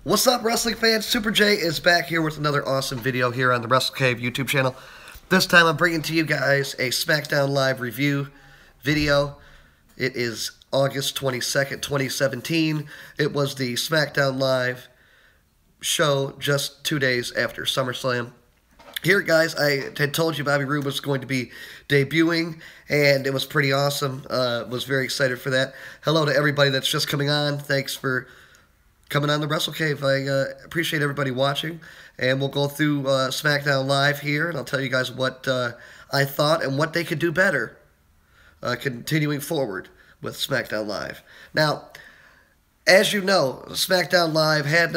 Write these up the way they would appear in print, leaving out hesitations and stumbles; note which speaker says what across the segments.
Speaker 1: What's up, wrestling fans? Super J is back here with another awesome video here on the Wrestle Cave YouTube channel. This time I'm bringing to you guys a Smackdown Live review video. It is August 22nd, 2017. It was the Smackdown Live show just 2 days after SummerSlam. Here, guys, I had told you Bobby Roode was going to be debuting, and it was pretty awesome. Was very excited for that. Hello to everybody that's just coming on. Thanks for coming on the Wrestle Cave. I appreciate everybody watching, and we'll go through SmackDown Live here, and I'll tell you guys what I thought and what they could do better continuing forward with SmackDown Live. Now, as you know, SmackDown Live had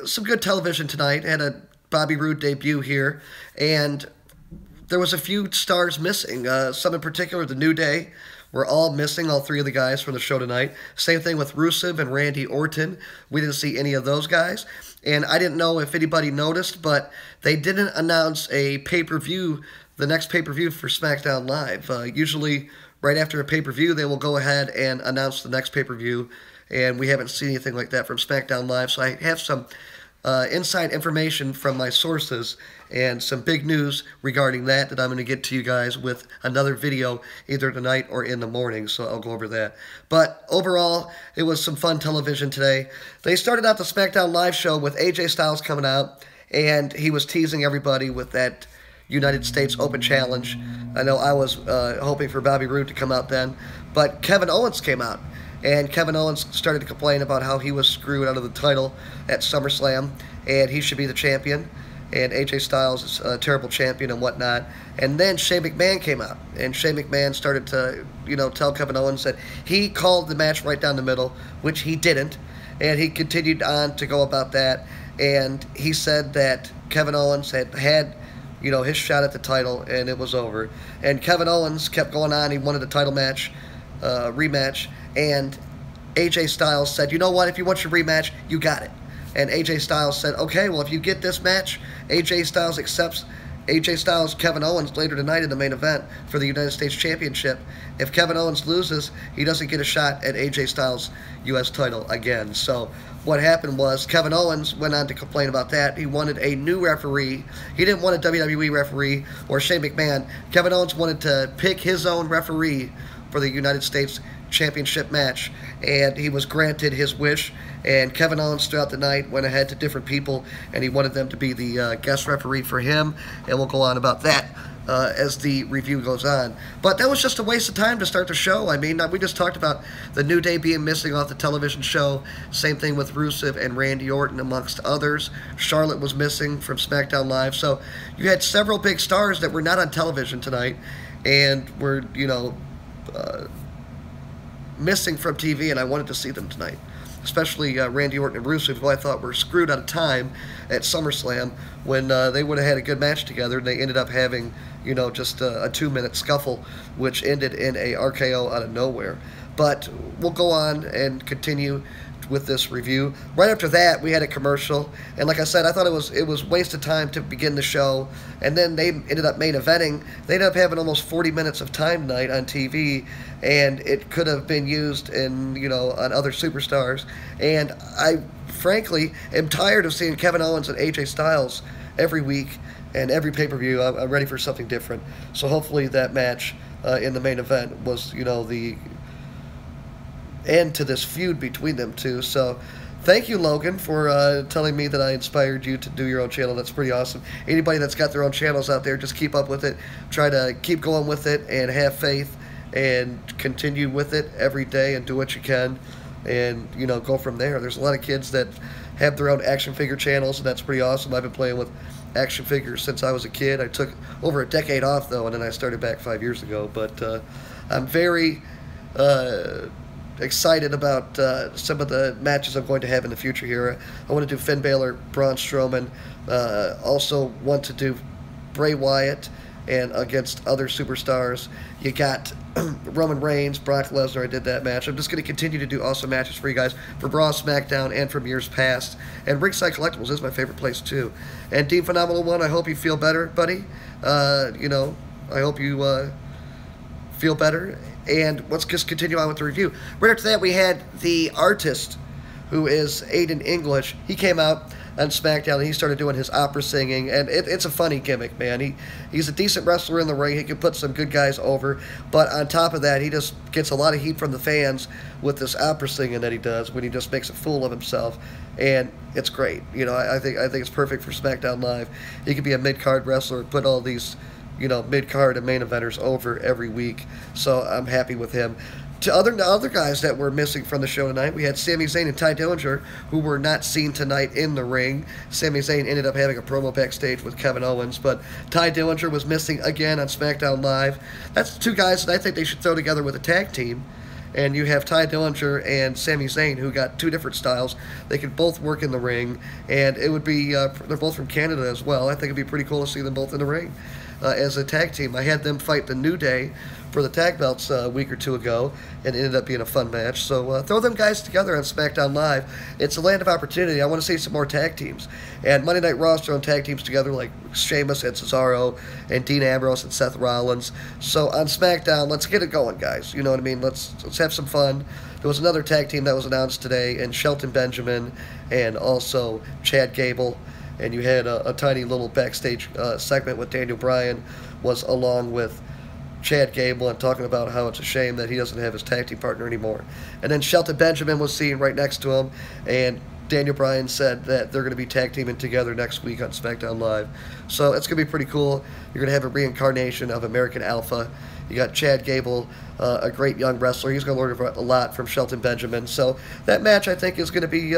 Speaker 1: some good television tonight, had a Bobby Roode debut here, and there was a few stars missing. Some in particular, the New Day, were all missing, all three of the guys from the show tonight. Same thing with Rusev and Randy Orton. We didn't see any of those guys. And I didn't know if anybody noticed, but they didn't announce a pay-per-view, the next pay-per-view for SmackDown Live. Usually, right after a pay-per-view, they will go ahead and announce the next pay-per-view. And we haven't seen anything like that from SmackDown Live. So I have some inside information from my sources and some big news regarding that I'm going to get to you guys with another video either tonight or in the morning, so I'll go over that. But overall, it was some fun television today. They started out the SmackDown Live show with AJ Styles coming out, and he was teasing everybody with that United States Open Challenge. I know I was hoping for Bobby Roode to come out then, but Kevin Owens came out. And Kevin Owens started to complain about how he was screwed out of the title at SummerSlam, and he should be the champion, and AJ Styles is a terrible champion and whatnot. And then Shane McMahon came out, and Shane McMahon started to, tell Kevin Owens that he called the match right down the middle, which he didn't, and he continued on to go about that, and he said that Kevin Owens had his shot at the title, and it was over. And Kevin Owens kept going on. He wanted a title match, rematch, and AJ Styles said, you know what, if you want your rematch, you got it. And AJ Styles said, okay, well, if you get this match, AJ Styles accepts AJ Styles, Kevin Owens later tonight in the main event for the United States Championship. If Kevin Owens loses, he doesn't get a shot at AJ Styles' U.S. title again. So what happened was Kevin Owens went on to complain about that. He wanted a new referee. He didn't want a WWE referee or Shane McMahon. Kevin Owens wanted to pick his own referee for the United States Championship match, and he was granted his wish. And Kevin Owens throughout the night went ahead to different people, and he wanted them to be the guest referee for him, and we'll go on about that as the review goes on. But that was just a waste of time to start the show. I mean, we just talked about the New Day being missing off the television show. Same thing with Rusev and Randy Orton, amongst others. Charlotte was missing from SmackDown Live. So you had several big stars that were not on television tonight and were, missing from TV, and I wanted to see them tonight. Especially Randy Orton and Rusev, who I thought were screwed out of time at SummerSlam when they would have had a good match together, and they ended up having, just a 2-minute scuffle, which ended in a RKO out of nowhere. But we'll go on and continue with this review. Right after that, we had a commercial, and like I said, I thought it was wasted time to begin the show, and then they ended up main eventing. They ended up having almost 40 minutes of time tonight on TV, and it could have been used in, on other superstars. And I, frankly, am tired of seeing Kevin Owens and AJ Styles every week and every pay-per-view. I'm ready for something different. So hopefully that match in the main event was, the end to this feud between them two. So thank you, Logan, for telling me that I inspired you to do your own channel. That's pretty awesome. Anybody that's got their own channels out there, just keep up with it. Try to keep going with it and have faith and continue with it every day and do what you can and, go from there. There's a lot of kids that have their own action figure channels, and that's pretty awesome. I've been playing with action figures since I was a kid. I took over a decade off, though, and then I started back 5 years ago. But I'm very excited about some of the matches I'm going to have in the future here. I want to do Finn Balor, Braun Strowman. Also want to do Bray Wyatt and against other superstars. You got Roman Reigns, Brock Lesnar. I did that match. I'm just going to continue to do awesome matches for you guys for Raw, SmackDown, and from years past. And Ringside Collectibles is my favorite place too. And Dean Phenomenal One, I hope you feel better, buddy. I hope you feel better. And let's just continue on with the review. Right after that, we had the artist who is Aiden English, he came out on SmackDown and he started doing his opera singing, and it's a funny gimmick, man. He's a decent wrestler in the ring. He can put some good guys over, but on top of that, he just gets a lot of heat from the fans with this opera singing that he does when he just makes a fool of himself, and it's great. You know, I think it's perfect for SmackDown Live. He could be a mid-card wrestler, put all these, you know, mid-card and main eventers over every week, so I'm happy with him. To other guys that were missing from the show tonight, we had Sami Zayn and Ty Dillinger, who were not seen tonight in the ring. Sami Zayn ended up having a promo backstage with Kevin Owens, but Ty Dillinger was missing again on SmackDown Live. That's two guys that I think they should throw together with a tag team. And you have Ty Dillinger and Sami Zayn, who got two different styles. They could both work in the ring, and it would be, they're both from Canada as well. I think it'd be pretty cool to see them both in the ring as a tag team. I had them fight the New Day for the tag belts a week or two ago, and it ended up being a fun match. So throw them guys together on SmackDown Live. It's a land of opportunity. I want to see some more tag teams. And Monday Night Raw's throwing tag teams together like Sheamus and Cesaro and Dean Ambrose and Seth Rollins. So on SmackDown, let's get it going, guys. You know what I mean? Let's have some fun. There was another tag team that was announced today, and Shelton Benjamin and also Chad Gable. And you had a tiny little backstage segment with Daniel Bryan was along with Chad Gable and talking about how it's a shame that he doesn't have his tag team partner anymore. And then Shelton Benjamin was seen right next to him, and Daniel Bryan said that they're going to be tag teaming together next week on SmackDown Live. So it's going to be pretty cool. You're going to have a reincarnation of American Alpha. You got Chad Gable, a great young wrestler. He's going to learn a lot from Shelton Benjamin. So that match, I think, is going to be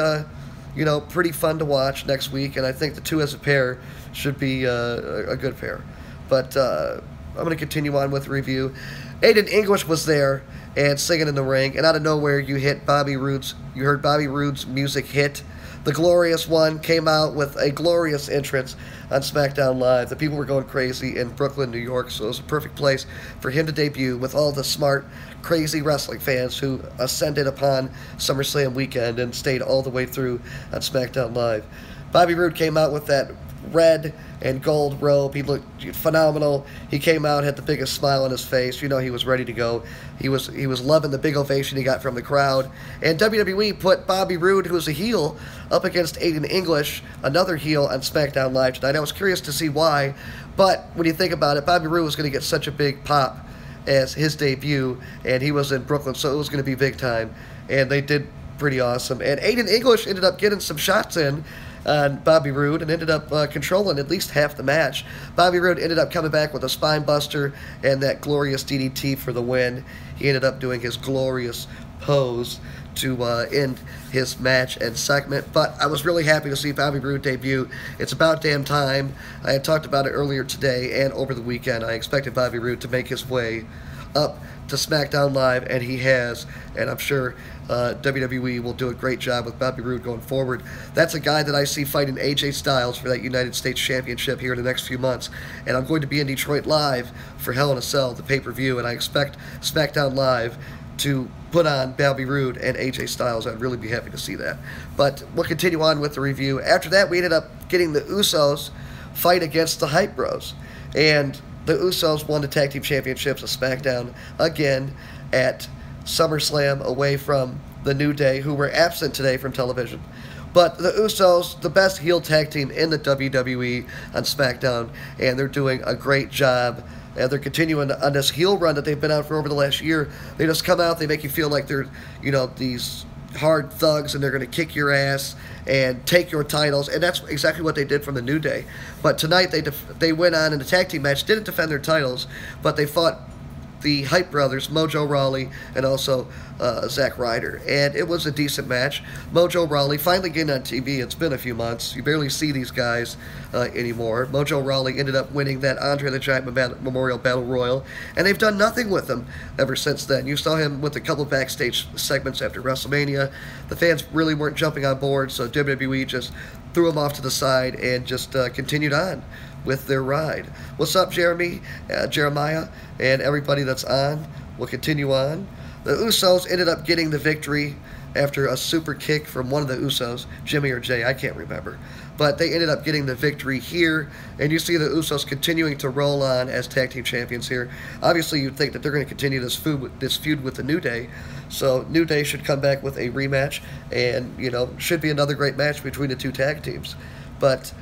Speaker 1: you know, pretty fun to watch next week, and I think the two as a pair should be a good pair. But I'm going to continue on with the review. Aiden English was there and singing in the ring, and out of nowhere you heard Bobby Roode's music hit. The Glorious One came out with a glorious entrance on SmackDown Live. The people were going crazy in Brooklyn, New York, so it was a perfect place for him to debut with all the smart, crazy wrestling fans who ascended upon SummerSlam weekend and stayed all the way through on SmackDown Live. Bobby Roode came out with that red and gold robe. He looked phenomenal. He came out, had the biggest smile on his face. You know, he was ready to go. He was loving the big ovation he got from the crowd. And WWE put Bobby Roode, who's a heel, up against Aiden English, another heel, on SmackDown Live tonight. I was curious to see why, but when you think about it, Bobby Roode was going to get such a big pop as his debut, and he was in Brooklyn, so it was going to be big time. And they did pretty awesome. And Aiden English ended up getting some shots in on Bobby Roode and ended up controlling at least half the match. Bobby Roode ended up coming back with a spine buster and that glorious DDT for the win. He ended up doing his glorious pose to end his match and segment. But I was really happy to see Bobby Roode debut. It's about damn time. I had talked about it earlier today and over the weekend. I expected Bobby Roode to make his way up to SmackDown Live, and he has, and I'm sure WWE will do a great job with Bobby Roode going forward. That's a guy that I see fighting AJ Styles for that United States Championship here in the next few months, and I'm going to be in Detroit Live for Hell in a Cell, the pay-per-view, and I expect SmackDown Live to put on Bobby Roode and AJ Styles. I'd really be happy to see that. But we'll continue on with the review. After that, we ended up getting the Usos fight against the Hype Bros, and the Usos won the Tag Team Championships of SmackDown again at SummerSlam away from the New Day, who were absent today from television. But the Usos, the best heel tag team in the WWE on SmackDown, and they're doing a great job. And they're continuing on this heel run that they've been on for over the last year. They just come out, they make you feel like they're, you know, these hard thugs, and they're going to kick your ass and take your titles, and that's exactly what they did from the New Day. But tonight they went on in the tag team match, didn't defend their titles, but they fought the Hype Brothers, Mojo Rawley, and also Zack Ryder. And it was a decent match. Mojo Rawley finally getting on TV. It's been a few months. You barely see these guys anymore. Mojo Rawley ended up winning that Andre the Giant Memorial Battle Royal, and they've done nothing with him ever since then. You saw him with a couple backstage segments after WrestleMania. The fans really weren't jumping on board, so WWE just threw him off to the side and just continued on with their ride. What's up, Jeremiah, and everybody that's on? We'll continue on. The Usos ended up getting the victory after a super kick from one of the Usos, Jimmy or Jay, I can't remember. but they ended up getting the victory here, and you see the Usos continuing to roll on as tag team champions here. Obviously, you'd think that they're going to continue this feud with the New Day, so New Day should come back with a rematch, and, you know, should be another great match between the two tag teams. But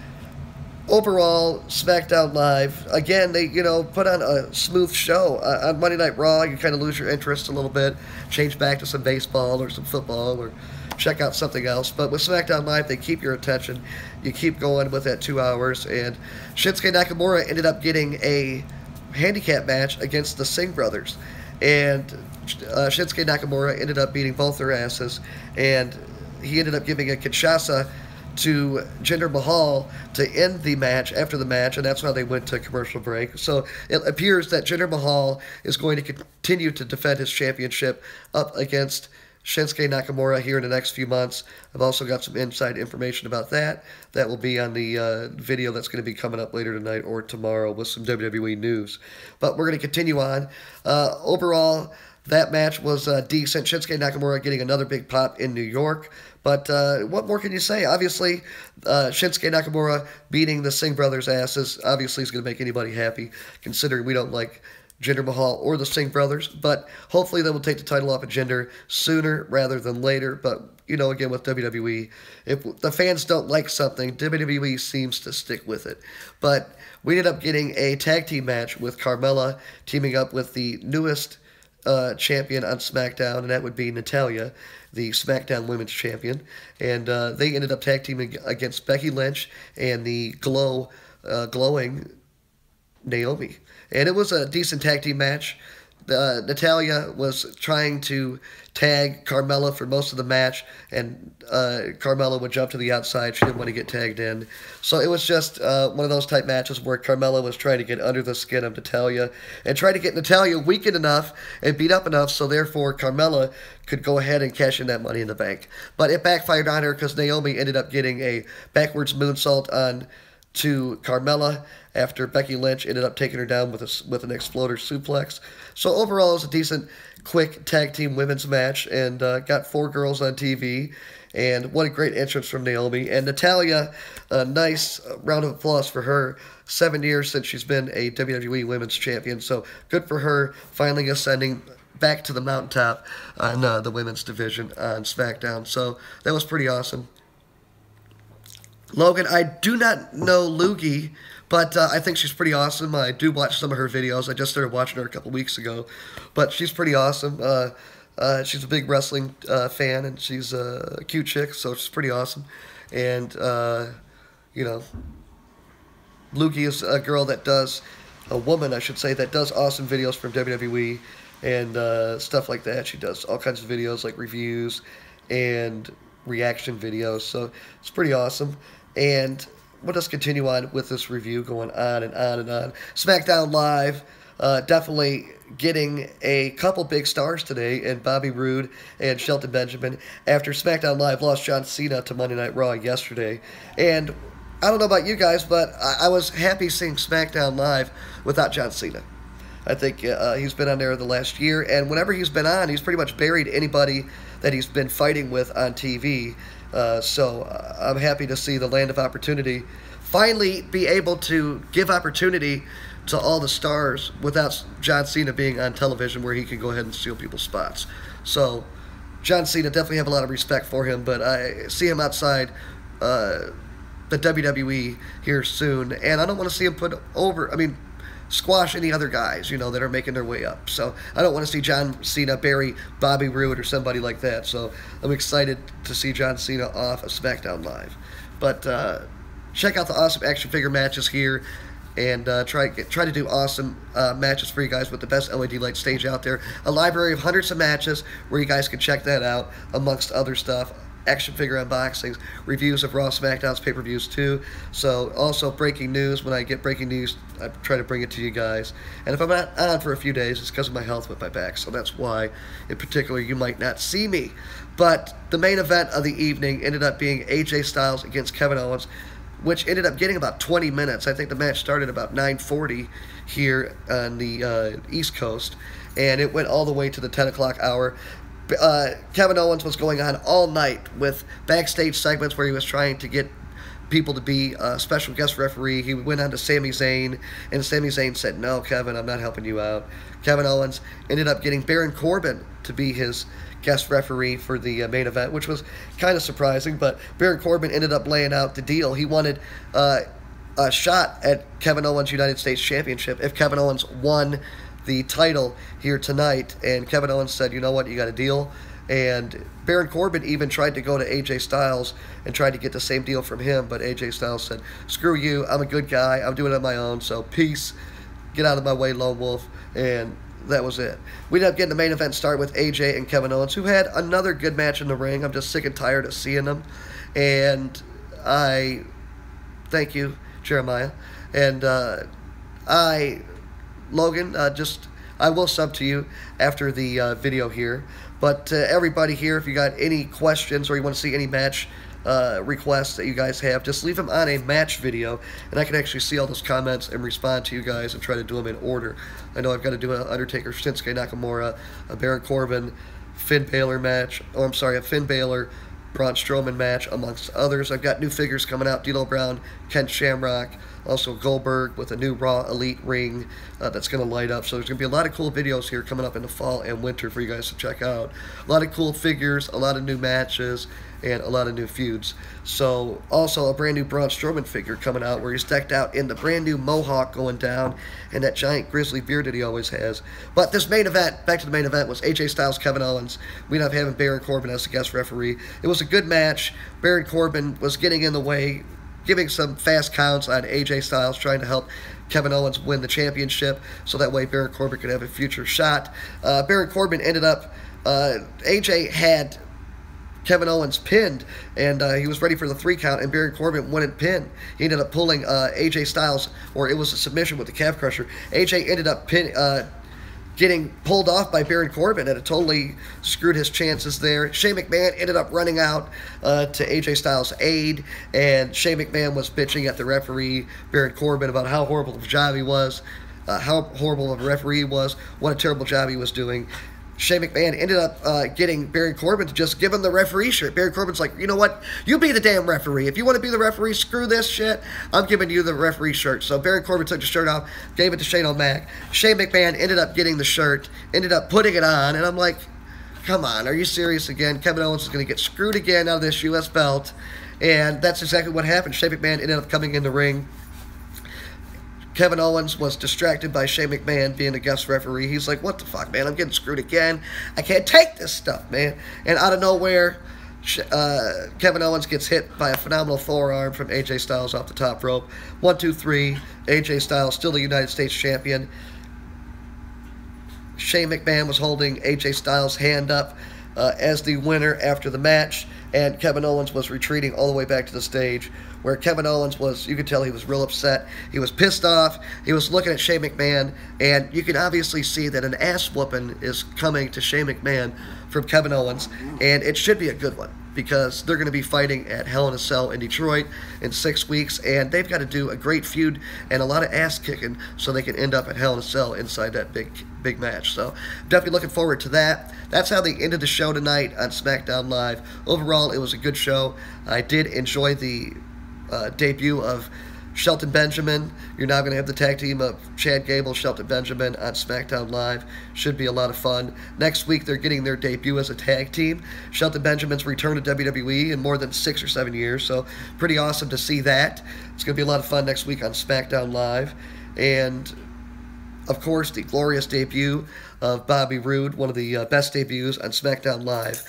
Speaker 1: overall, SmackDown Live, again, they, you know, put on a smooth show. On Monday Night Raw, you kind of lose your interest a little bit, change back to some baseball or some football or check out something else. But with SmackDown Live, they keep your attention. You keep going with that 2 hours. And Shinsuke Nakamura ended up getting a handicap match against the Singh brothers. And Shinsuke Nakamura ended up beating both their asses. And he ended up giving a Kinshasa to Jinder Mahal to end the match after the match, and that's how they went to commercial break. So it appears that Jinder Mahal is going to continue to defend his championship up against Shinsuke Nakamura here in the next few months. I've also got some inside information about that. That will be on the video that's going to be coming up later tonight or tomorrow with some WWE news. But we're going to continue on. Overall, that match was decent. Shinsuke Nakamura getting another big pop in New York. But what more can you say? Obviously, Shinsuke Nakamura beating the Singh brothers' asses obviously is going to make anybody happy, considering we don't like Jinder Mahal or the Singh brothers. But hopefully they will take the title off of Jinder sooner rather than later. But, you know, again, with WWE, if the fans don't like something, WWE seems to stick with it. But we ended up getting a tag team match with Carmella teaming up with the newest champion on SmackDown, and that would be Natalya, the SmackDown Women's Champion. And they ended up tag teaming against Becky Lynch and the glowing Naomi. And it was a decent tag team match. Natalya was trying to tag Carmella for most of the match, and Carmella would jump to the outside. She didn't want to get tagged in. So it was just one of those type matches where Carmella was trying to get under the skin of Natalya and try to get Natalya weakened enough and beat up enough so therefore Carmella could go ahead and cash in that Money in the Bank. But it backfired on her because Naomi ended up getting a backwards moonsault on to Carmella after Becky Lynch ended up taking her down with an exploder suplex. So overall, it was a decent, quick tag team women's match, and got 4 girls on TV. And what a great entrance from Naomi. And Natalya, a nice round of applause for her. 7 years since she's been a WWE Women's Champion, so good for her finally ascending back to the mountaintop on the women's division on SmackDown. So that was pretty awesome. Logan, I do not know Loogie, but I think she's pretty awesome. I do watch some of her videos. I just started watching her a couple weeks ago, but she's pretty awesome. She's a big wrestling fan, and she's a cute chick, so she's pretty awesome. And, you know, Loogie is a girl that does, a woman, I should say, that does awesome videos from WWE and stuff like that. She does all kinds of videos like reviews and reaction videos, so it's pretty awesome. And we'll just continue on with this review, going on and on and on. SmackDown Live, definitely getting a couple big stars today in Bobby Roode and Shelton Benjamin after SmackDown Live lost John Cena to Monday Night Raw yesterday. And I don't know about you guys, but I was happy seeing SmackDown Live without John Cena. I think he's been on there the last year, and whenever he's been on, he's pretty much buried anybody that he's been fighting with on TV. So I'm happy to see the Land of Opportunity finally be able to give opportunity to all the stars without John Cena being on television where he can go ahead and steal people's spots. So John Cena, definitely have a lot of respect for him, but I see him outside the WWE here soon, and I don't want to see him squash any other guys, you know, that are making their way up. So I don't want to see John Cena bury Bobby Roode or somebody like that. So I'm excited to see John Cena off of SmackDown Live. But check out the awesome action figure matches here, and try to do awesome matches for you guys with the best LED light stage out there. A library of hundreds of matches where you guys can check that out, amongst other stuff. Action figure unboxings, reviews of Raw, SmackDown's pay-per-views too. So also breaking news. When I get breaking news, I try to bring it to you guys. And if I'm not on for a few days, it's because of my health with my back. So that's why, in particular, you might not see me. But the main event of the evening ended up being AJ Styles against Kevin Owens, which ended up getting about 20 minutes. I think the match started about 9:40 here on the East Coast, and it went all the way to the 10 o'clock hour. Kevin Owens was going on all night with backstage segments where he was trying to get people to be a special guest referee. He went on to Sami Zayn, and Sami Zayn said, "No, Kevin, I'm not helping you out." Kevin Owens ended up getting Baron Corbin to be his guest referee for the main event, which was kind of surprising, but Baron Corbin ended up laying out the deal. He wanted a shot at Kevin Owens' United States Championship if Kevin Owens won the title here tonight, and Kevin Owens said, "You know what, you got a deal." And Baron Corbin even tried to go to AJ Styles and tried to get the same deal from him, but AJ Styles said, "Screw you, I'm a good guy, I'm doing it on my own, so peace, get out of my way, Lone Wolf," and that was it. We ended up getting the main event started with AJ and Kevin Owens, who had another good match in the ring. I'm just sick and tired of seeing them, and I thank you, Jeremiah, and Logan, I will sub to you after the video here. But everybody here, if you got any questions or you want to see any match requests that you guys have, just leave them on a match video, and I can actually see all those comments and respond to you guys and try to do them in order. I know I've got to do an Undertaker, Shinsuke Nakamura, a Baron Corbin, Finn Balor match. Oh, I'm sorry, a Finn Balor, Braun Strowman match, amongst others. I've got new figures coming out, D'Lo Brown, Ken Shamrock, also Goldberg with a new Raw Elite ring that's going to light up. So there's going to be a lot of cool videos here coming up in the fall and winter for you guys to check out. A lot of cool figures, a lot of new matches, and a lot of new feuds. So also a brand new Braun Strowman figure coming out where he's decked out in the brand new mohawk going down and that giant grizzly beard that he always has. But this main event, back to the main event, was AJ Styles, Kevin Owens. We ended up having Baron Corbin as the guest referee. It was a good match. Baron Corbin was getting in the way, giving some fast counts on AJ Styles, trying to help Kevin Owens win the championship, so that way Baron Corbin could have a future shot. Baron Corbin ended up, AJ had Kevin Owens pinned, and he was ready for the 3 count, and Baron Corbin wouldn't pin. He ended up pulling AJ Styles, or it was a submission with the calf crusher. AJ ended up getting pulled off by Baron Corbin, and it totally screwed his chances there. Shane McMahon ended up running out to AJ Styles' aid, and Shane McMahon was bitching at the referee, Baron Corbin, about how horrible of a job he was, how horrible of a referee he was, what a terrible job he was doing. Shane McMahon ended up getting Baron Corbin to just give him the referee shirt. Baron Corbin's like, "You know what? You be the damn referee. If you want to be the referee, screw this shit. I'm giving you the referee shirt." So Baron Corbin took the shirt off, gave it to Shane O'Mac. Shane McMahon ended up getting the shirt, ended up putting it on, and I'm like, come on, are you serious again? Kevin Owens is going to get screwed again out of this U.S. belt, and that's exactly what happened. Shane McMahon ended up coming in the ring. Kevin Owens was distracted by Shane McMahon being a guest referee. He's like, "What the fuck, man? I'm getting screwed again. I can't take this stuff, man." And out of nowhere, Kevin Owens gets hit by a phenomenal forearm from AJ Styles off the top rope. 1, 2, 3. AJ Styles still the United States champion. Shane McMahon was holding AJ Styles' hand up as the winner after the match, and Kevin Owens was retreating all the way back to the stage, where Kevin Owens was, you could tell he was real upset. He was pissed off. He was looking at Shane McMahon, and you can obviously see that an ass whooping is coming to Shane McMahon from Kevin Owens, and it should be a good one, because they're going to be fighting at Hell in a Cell in Detroit in 6 weeks, and they've got to do a great feud and a lot of ass kicking so they can end up at Hell in a Cell inside that big match. So definitely looking forward to that. That's how they ended the show tonight on SmackDown Live. Overall, it was a good show. I did enjoy the debut of Shelton Benjamin. You're now going to have the tag team of Chad Gable, Shelton Benjamin on SmackDown Live. Should be a lot of fun. Next week, they're getting their debut as a tag team. Shelton Benjamin's return to WWE in more than 6 or 7 years, so pretty awesome to see that. It's going to be a lot of fun next week on SmackDown Live. And, of course, the glorious debut of Bobby Roode, one of the best debuts on SmackDown Live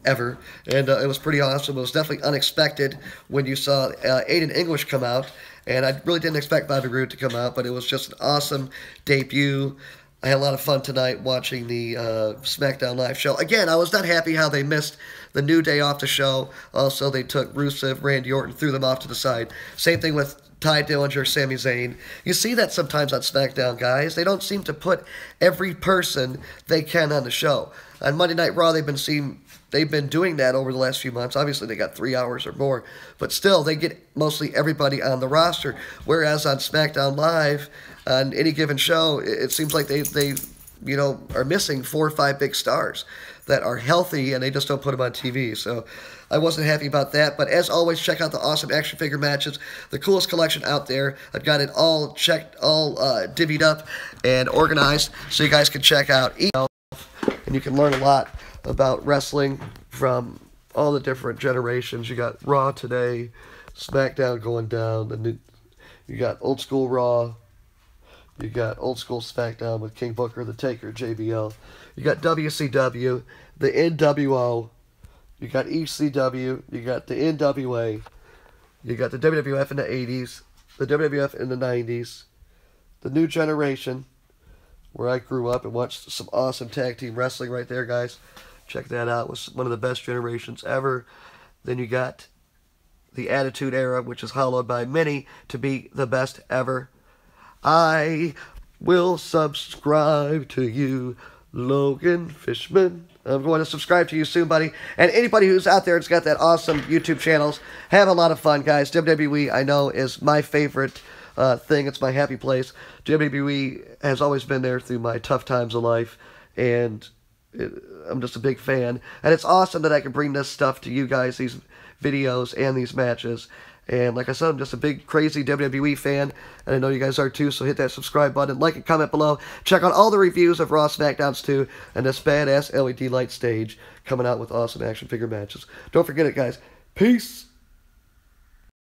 Speaker 1: ever, and it was pretty awesome. It was definitely unexpected when you saw Aiden English come out, and I really didn't expect Bobby Roode to come out, but it was just an awesome debut. I had a lot of fun tonight watching the SmackDown Live show. Again, I was not happy how they missed the New Day off the show. Also, they took Rusev, Randy Orton, threw them off to the side. Same thing with Ty Dillinger, Sami Zayn. You see that sometimes on SmackDown, guys. They don't seem to put every person they can on the show. On Monday Night Raw, they've been doing that over the last few months. Obviously, they got 3 hours or more, but still, they get mostly everybody on the roster. Whereas on SmackDown Live, on any given show, it seems like they are missing 4 or 5 big stars. that are healthy, and they just don't put them on TV. So I wasn't happy about that. But as always, check out the awesome action figure matches, the coolest collection out there. I've got it all checked, all divvied up and organized, so you guys can check out each, and you can learn a lot about wrestling from all the different generations. You got Raw today, Smackdown going down, you got old school Raw, you got old school Smackdown with King Booker, The Taker, JBL. You got WCW, the NWO, you got ECW, you got the NWA, you got the WWF in the 80s, the WWF in the 90s, the New Generation, where I grew up and watched some awesome tag team wrestling right there, guys. Check that out. It was one of the best generations ever. Then you got the Attitude Era, which is hallowed by many to be the best ever. I will subscribe to you, Logan Fishman. I'm going to subscribe to you soon, buddy. And anybody who's out there that's got that awesome YouTube channels, have a lot of fun, guys. WWE, I know, is my favorite thing. It's my happy place. WWE has always been there through my tough times of life, and I'm just a big fan. And it's awesome that I can bring this stuff to you guys, these videos and these matches. And like I said, I'm just a big, crazy WWE fan, and I know you guys are too, so hit that subscribe button, like and comment below. Check out all the reviews of Raw, SmackDowns too, and this badass LED light stage coming out with awesome action figure matches. Don't forget it, guys. Peace!